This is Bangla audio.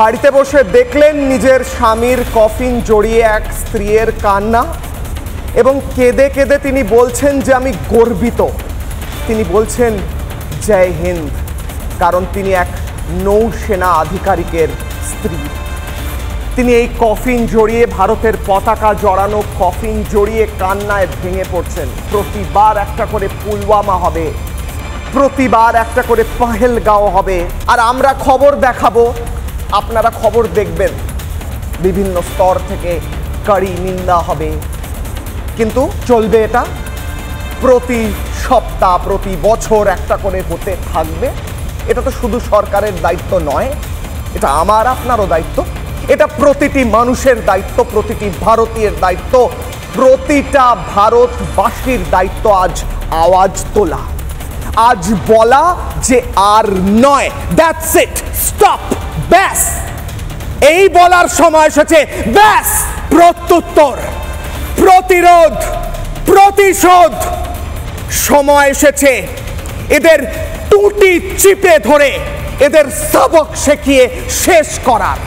বাড়িতে বসে দেখলেন নিজের স্বামীর কফিন জড়িয়ে এক স্ত্রীর কান্না এবং কেঁদে কেঁদে তিনি বলছেন যে আমি গর্বিত। তিনি বলছেন জয় হিন্দ, কারণ তিনি এক নৌসেনা আধিকারিকের স্ত্রী। তিনি এই কফিন জড়িয়ে, ভারতের পতাকা জড়ানো কফিন জড়িয়ে কান্নায় ভেঙে পড়ছেন। প্রতিবার একটা করে পুলওয়ামা হবে, প্রতিবার একটা করে পহেলগাঁও হবে, আর আমরা খবর দেখাবো, আপনারা খবর দেখবেন, বিভিন্ন স্তর থেকে কড়ি নিন্দা হবে। কিন্তু চলবে এটা, প্রতি সপ্তাহ প্রতি বছর একটা করে হতে থাকবে। এটা তো শুধু সরকারের দায়িত্ব নয়, এটা আমার আপনারও দায়িত্ব, এটা প্রতিটি মানুষের দায়িত্ব, প্রতিটি ভারতীয়ের দায়িত্ব, প্রতিটা ভারতবাসীর দায়িত্ব আজ আওয়াজ তোলা, আজ বলা যে আর নয়, দ্যাটস ইট, স্টপ, ব্যাস। এই বলার সময় এসেছে, ব্যাস। প্রত্যুত্তর, প্রতিরোধ, প্রতিশোধ, সময় এসেছে এদের টুটি চিপে ধরে এদের সবক শিখিয়ে শেষ করার।